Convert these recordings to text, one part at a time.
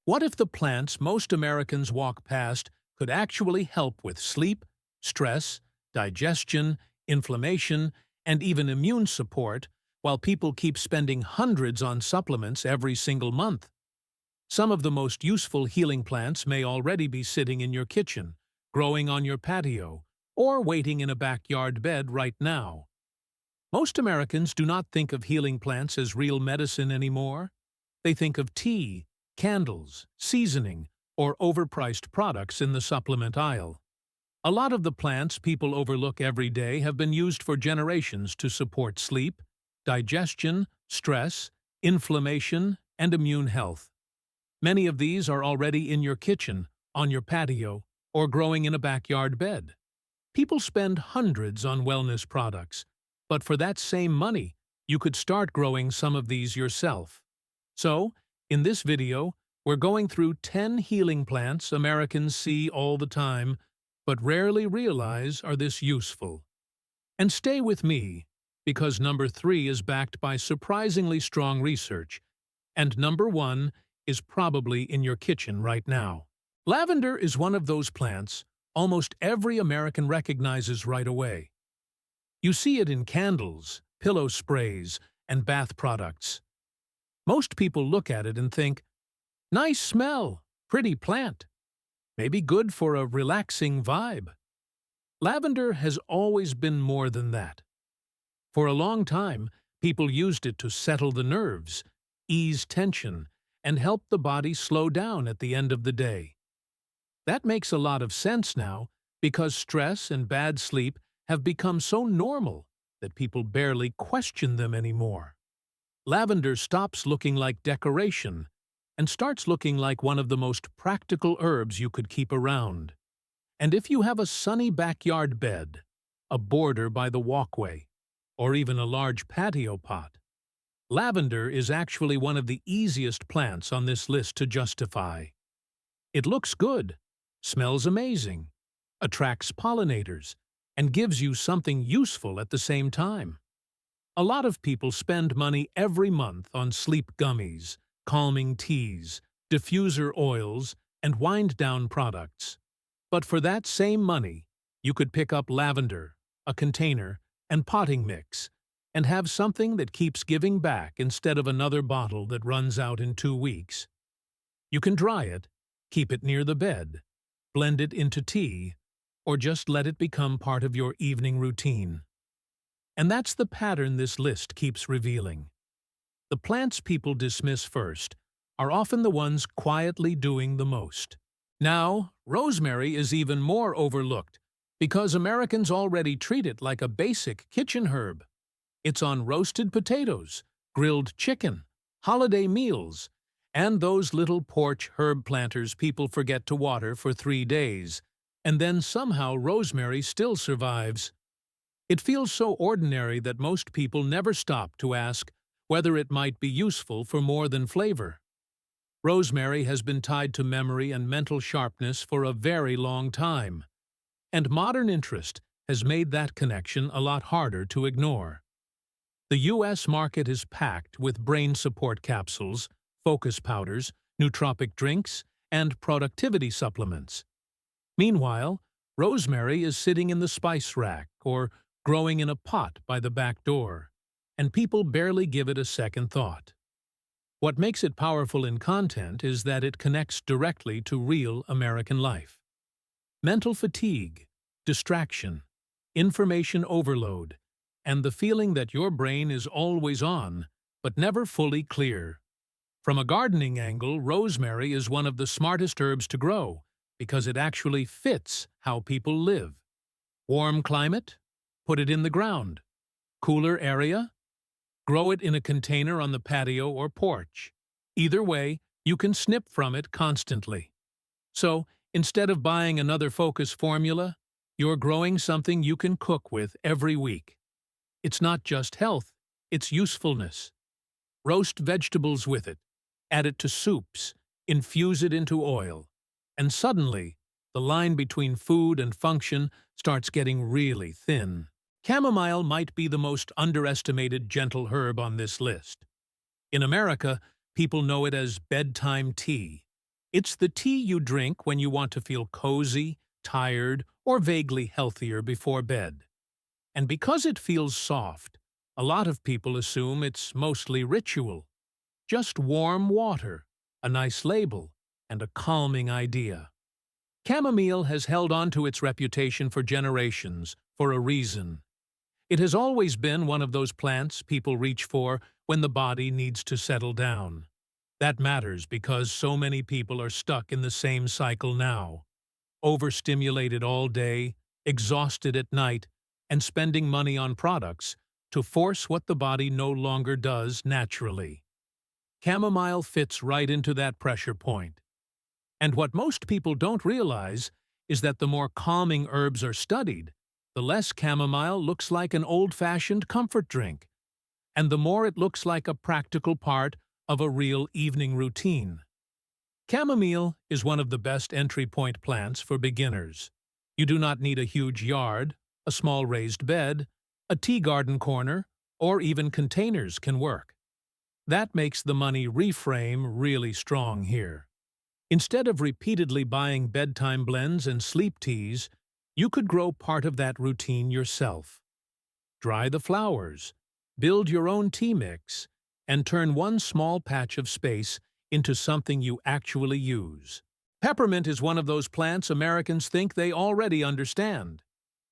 What if the plants most Americans walk past could actually help with sleep, stress, digestion, inflammation, and even immune support, while people keep spending hundreds on supplements every single month? Some of the most useful healing plants may already be sitting in your kitchen, growing on your patio, or waiting in a backyard bed right now. Most Americans do not think of healing plants as real medicine anymore. They think of tea, candles, seasoning, or overpriced products in the supplement aisle. A lot of the plants people overlook every day have been used for generations to support sleep, digestion, stress, inflammation, and immune health. Many of these are already in your kitchen, on your patio, or growing in a backyard bed. People spend hundreds on wellness products, but for that same money, you could start growing some of these yourself. So, in this video, we're going through 10 healing plants Americans see all the time, but rarely realize are this useful. And stay with me, because number 3 is backed by surprisingly strong research, and number 1 is probably in your kitchen right now. Lavender is one of those plants almost every American recognizes right away. You see it in candles, pillow sprays, and bath products. Most people look at it and think, nice smell, pretty plant, maybe good for a relaxing vibe. Lavender has always been more than that. For a long time, people used it to settle the nerves, ease tension, and help the body slow down at the end of the day. That makes a lot of sense now because stress and bad sleep have become so normal that people barely question them anymore. Lavender stops looking like decoration and starts looking like one of the most practical herbs you could keep around. And if you have a sunny backyard bed, a border by the walkway, or even a large patio pot, lavender is actually one of the easiest plants on this list to justify. It looks good, smells amazing, attracts pollinators, and gives you something useful at the same time. A lot of people spend money every month on sleep gummies, calming teas, diffuser oils, and wind-down products. But for that same money, you could pick up lavender, a container, and potting mix, and have something that keeps giving back instead of another bottle that runs out in 2 weeks. You can dry it, keep it near the bed, blend it into tea, or just let it become part of your evening routine. And that's the pattern this list keeps revealing. The plants people dismiss first are often the ones quietly doing the most. Now, rosemary is even more overlooked because Americans already treat it like a basic kitchen herb. It's on roasted potatoes, grilled chicken, holiday meals, and those little porch herb planters people forget to water for 3 days, and then somehow rosemary still survives. It feels so ordinary that most people never stop to ask whether it might be useful for more than flavor. Rosemary has been tied to memory and mental sharpness for a very long time, and modern interest has made that connection a lot harder to ignore. The U.S. market is packed with brain support capsules, focus powders, nootropic drinks, and productivity supplements. Meanwhile, rosemary is sitting in the spice rack or growing in a pot by the back door, and people barely give it a second thought. What makes it powerful in content is that it connects directly to real American life. Mental fatigue, distraction, information overload, and the feeling that your brain is always on, but never fully clear. From a gardening angle, rosemary is one of the smartest herbs to grow because it actually fits how people live. Warm climate? Put it in the ground. Cooler area? Grow it in a container on the patio or porch. Either way, you can snip from it constantly. So, instead of buying another focus formula, you're growing something you can cook with every week. It's not just health, it's usefulness. Roast vegetables with it, add it to soups, infuse it into oil, and suddenly, the line between food and function starts getting really thin. Chamomile might be the most underestimated gentle herb on this list. In America, people know it as bedtime tea, It's the tea you drink when you want to feel cozy, tired, or vaguely healthier before bed. And because it feels soft, a lot of people assume it's mostly ritual. Just warm water, a nice label, and a calming idea. Chamomile has held on to its reputation for generations for a reason. It has always been one of those plants people reach for when the body needs to settle down. That matters because so many people are stuck in the same cycle now. Overstimulated all day, exhausted at night, and spending money on products to force what the body no longer does naturally. Chamomile fits right into that pressure point. And what most people don't realize is that the more calming herbs are studied, the less chamomile looks like an old-fashioned comfort drink, and the more it looks like a practical part of a real evening routine. Chamomile is one of the best entry point plants for beginners. You do not need a huge yard, a small raised bed, a tea garden corner, or even containers can work. That makes the money reframe really strong here. Instead of repeatedly buying bedtime blends and sleep teas, you could grow part of that routine yourself. Dry the flowers, build your own tea mix, and turn one small patch of space into something you actually use. Peppermint is one of those plants Americans think they already understand.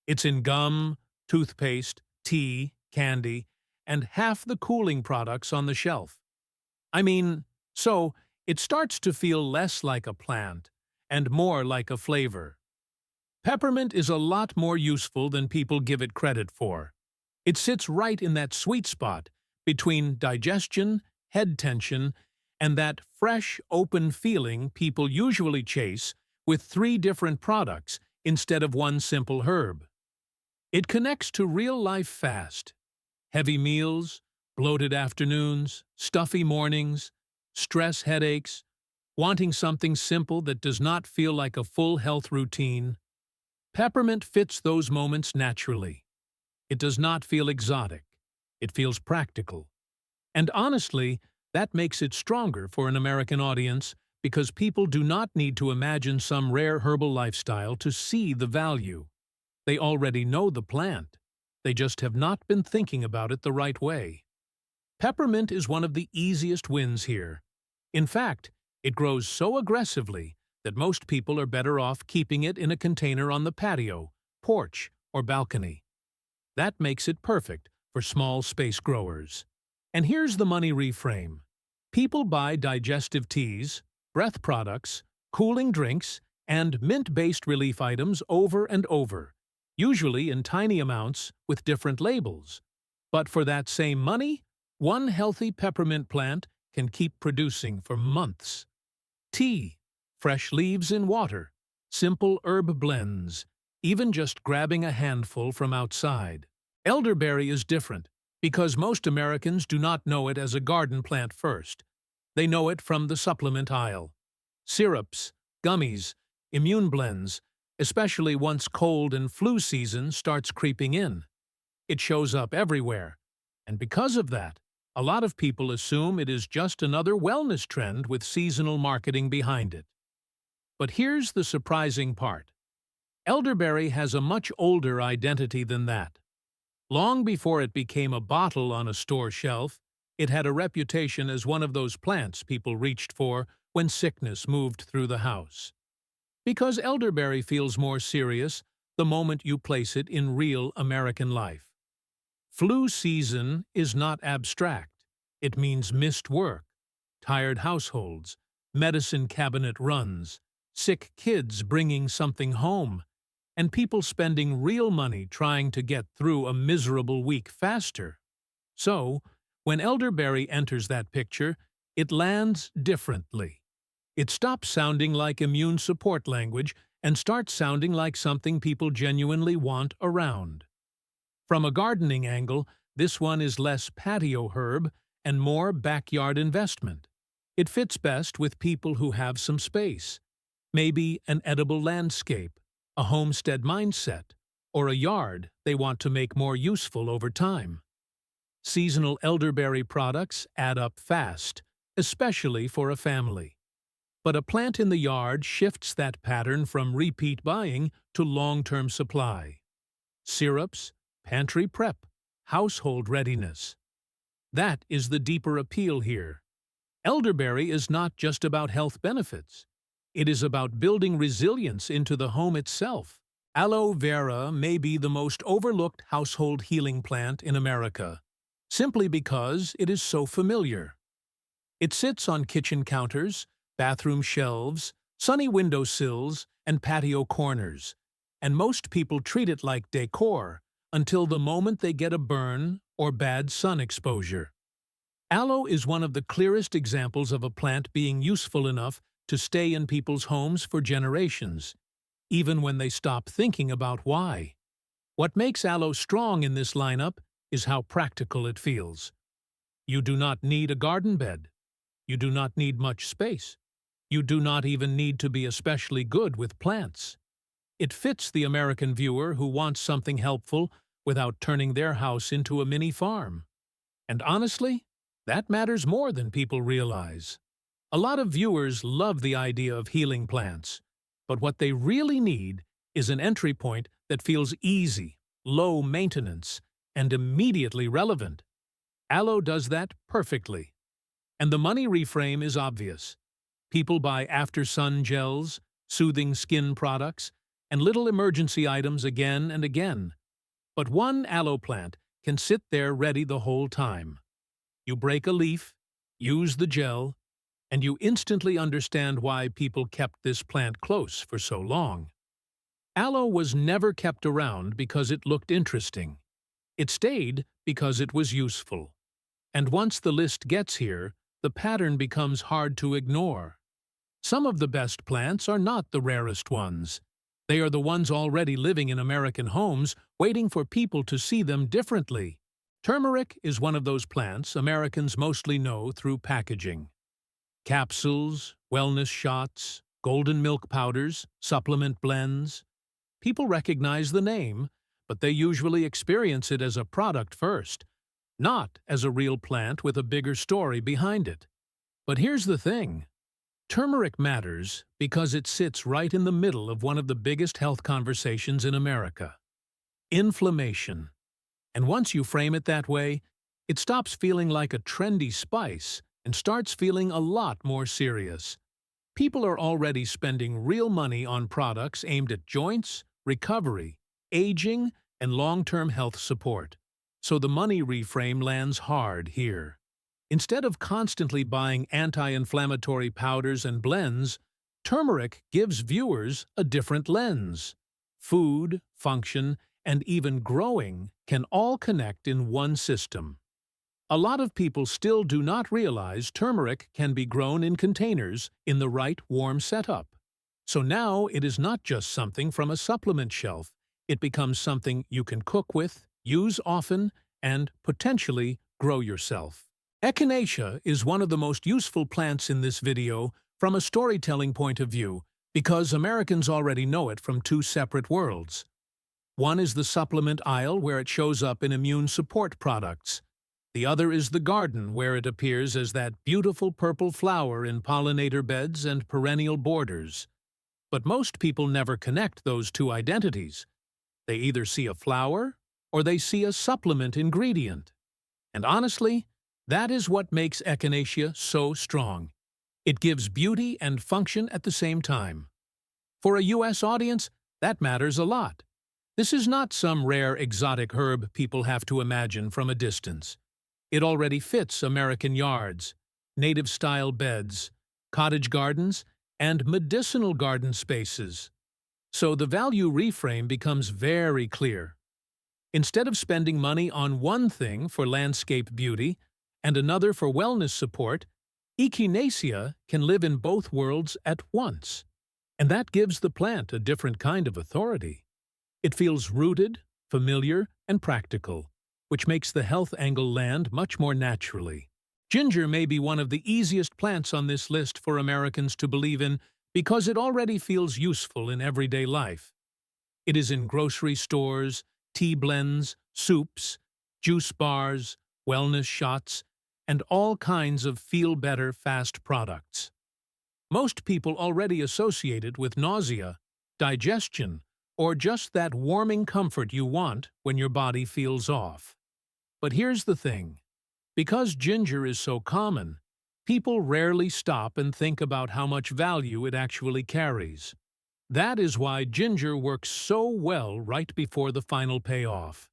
It's in gum, toothpaste, tea, candy, and half the cooling products on the shelf. So it starts to feel less like a plant and more like a flavor. Peppermint is a lot more useful than people give it credit for. It sits right in that sweet spot between digestion, head tension, and that fresh, open feeling people usually chase with 3 different products instead of one simple herb. It connects to real life fast. Heavy meals, bloated afternoons, stuffy mornings, stress headaches, wanting something simple that does not feel like a full health routine. Peppermint fits those moments naturally. It does not feel exotic. It feels practical. And honestly, that makes it stronger for an American audience because people do not need to imagine some rare herbal lifestyle to see the value. They already know the plant. They just have not been thinking about it the right way. Peppermint is one of the easiest wins here. In fact, it grows so aggressively that most people are better off keeping it in a container on the patio, porch, or balcony. That makes it perfect for small space growers. And here's the money reframe. People buy digestive teas, breath products, cooling drinks, and mint-based relief items over and over, usually in tiny amounts with different labels. But for that same money, one healthy peppermint plant can keep producing for months. Tea, fresh leaves in water, simple herb blends, even just grabbing a handful from outside. Elderberry is different because most Americans do not know it as a garden plant first. They know it from the supplement aisle. Syrups, gummies, immune blends, especially once cold and flu season starts creeping in. It shows up everywhere, and because of that, a lot of people assume it is just another wellness trend with seasonal marketing behind it. But here's the surprising part. Elderberry has a much older identity than that. Long before it became a bottle on a store shelf, it had a reputation as one of those plants people reached for when sickness moved through the house. Because elderberry feels more serious the moment you place it in real American life. Flu season is not abstract. It means missed work, tired households, medicine cabinet runs, sick kids bringing something home, and people spending real money trying to get through a miserable week faster. So, when elderberry enters that picture, it lands differently. It stops sounding like immune support language and starts sounding like something people genuinely want around. From a gardening angle, this one is less patio herb and more backyard investment. It fits best with people who have some space, maybe an edible landscape, a homestead mindset, or a yard they want to make more useful over time. Seasonal elderberry products add up fast, especially for a family. But a plant in the yard shifts that pattern from repeat buying to long-term supply. Syrups, pantry prep, household readiness. That is the deeper appeal here. Elderberry is not just about health benefits. It is about building resilience into the home itself. Aloe vera may be the most overlooked household healing plant in America, simply because it is so familiar. It sits on kitchen counters, bathroom shelves, sunny windowsills, and patio corners, and most people treat it like decor until the moment they get a burn or bad sun exposure. Aloe is one of the clearest examples of a plant being useful enough to stay in people's homes for generations, even when they stop thinking about why. What makes aloe strong in this lineup is how practical it feels. You do not need a garden bed. You do not need much space. You do not even need to be especially good with plants. It fits the American viewer who wants something helpful without turning their house into a mini farm. And honestly, that matters more than people realize. A lot of viewers love the idea of healing plants, but what they really need is an entry point that feels easy, low maintenance, and immediately relevant. Aloe does that perfectly. And the money reframe is obvious. People buy after-sun gels, soothing skin products, and little emergency items again and again. But one aloe plant can sit there ready the whole time. You break a leaf, use the gel, and you instantly understand why people kept this plant close for so long. Aloe was never kept around because it looked interesting. It stayed because it was useful. And once the list gets here, the pattern becomes hard to ignore. Some of the best plants are not the rarest ones. They are the ones already living in American homes, waiting for people to see them differently. Turmeric is one of those plants Americans mostly know through packaging. Capsules, wellness shots, golden milk powders, supplement blends. People recognize the name, but they usually experience it as a product first, not as a real plant with a bigger story behind it. But here's the thing. Turmeric matters because it sits right in the middle of one of the biggest health conversations in America: inflammation. And once you frame it that way, it stops feeling like a trendy spice and starts feeling a lot more serious. People are already spending real money on products aimed at joints, recovery, aging, and long-term health support. So the money reframe lands hard here. Instead of constantly buying anti-inflammatory powders and blends, turmeric gives viewers a different lens. Food, function, and even growing can all connect in one system. A lot of people still do not realize turmeric can be grown in containers in the right warm setup. So now it is not just something from a supplement shelf. It becomes something you can cook with, use often, and potentially grow yourself. Echinacea is one of the most useful plants in this video from a storytelling point of view because Americans already know it from two separate worlds. One is the supplement aisle where it shows up in immune support products. The other is the garden where it appears as that beautiful purple flower in pollinator beds and perennial borders. But most people never connect those two identities. They either see a flower or they see a supplement ingredient. And honestly, that is what makes echinacea so strong. It gives beauty and function at the same time. For a U.S. audience, that matters a lot. This is not some rare exotic herb people have to imagine from a distance. It already fits American yards, native-style beds, cottage gardens, and medicinal garden spaces. So the value reframe becomes very clear. Instead of spending money on one thing for landscape beauty and another for wellness support, echinacea can live in both worlds at once. And that gives the plant a different kind of authority. It feels rooted, familiar, and practical, which makes the health angle land much more naturally. Ginger may be one of the easiest plants on this list for Americans to believe in because it already feels useful in everyday life. It is in grocery stores, tea blends, soups, juice bars, wellness shots, and all kinds of feel-better fast products. Most people already associate it with nausea, digestion, or just that warming comfort you want when your body feels off. But here's the thing. Because ginger is so common, people rarely stop and think about how much value it actually carries. That is why ginger works so well right before the final payoff.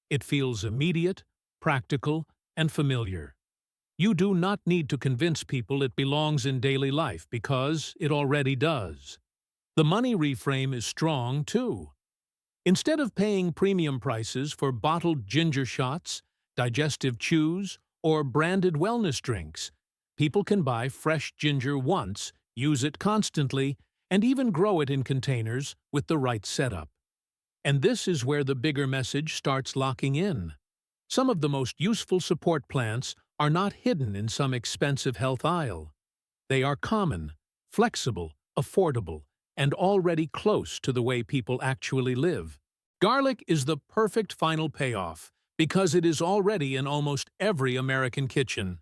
It feels immediate, practical, and familiar. You do not need to convince people it belongs in daily life because it already does. The money reframe is strong, too. Instead of paying premium prices for bottled ginger shots, digestive chews, or branded wellness drinks, people can buy fresh ginger once, use it constantly, and even grow it in containers with the right setup. And this is where the bigger message starts locking in. Some of the most useful support plants are not hidden in some expensive health aisle. They are common, flexible, affordable, and already close to the way people actually live. Garlic is the perfect final payoff because it is already in almost every American kitchen.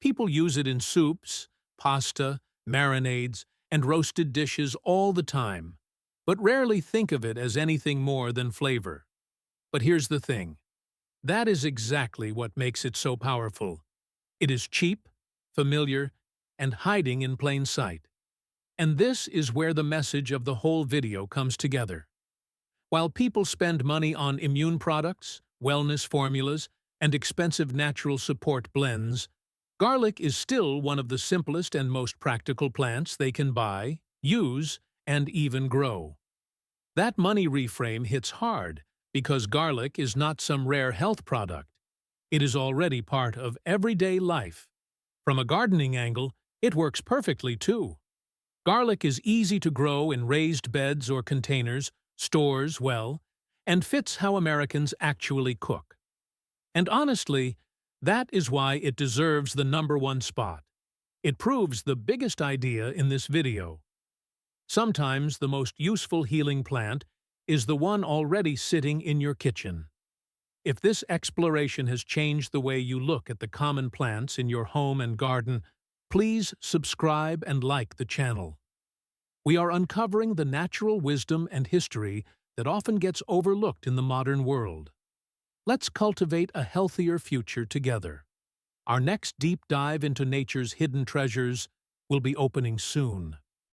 People use it in soups, pasta, marinades, and roasted dishes all the time, but rarely think of it as anything more than flavor. But here's the thing. That is exactly what makes it so powerful. It is cheap, familiar, and hiding in plain sight. And this is where the message of the whole video comes together. While people spend money on immune products, wellness formulas, and expensive natural support blends, garlic is still one of the simplest and most practical plants they can buy, use, and even grow. That money reframe hits hard because garlic is not some rare health product. It is already part of everyday life. From a gardening angle, it works perfectly too. Garlic is easy to grow in raised beds or containers, stores well, and fits how Americans actually cook. And honestly, that is why it deserves the #1 spot. It proves the biggest idea in this video. Sometimes the most useful healing plant is the one already sitting in your kitchen. If this exploration has changed the way you look at the common plants in your home and garden, please subscribe and like the channel. We are uncovering the natural wisdom and history that often gets overlooked in the modern world. Let's cultivate a healthier future together. Our next deep dive into nature's hidden treasures will be opening soon.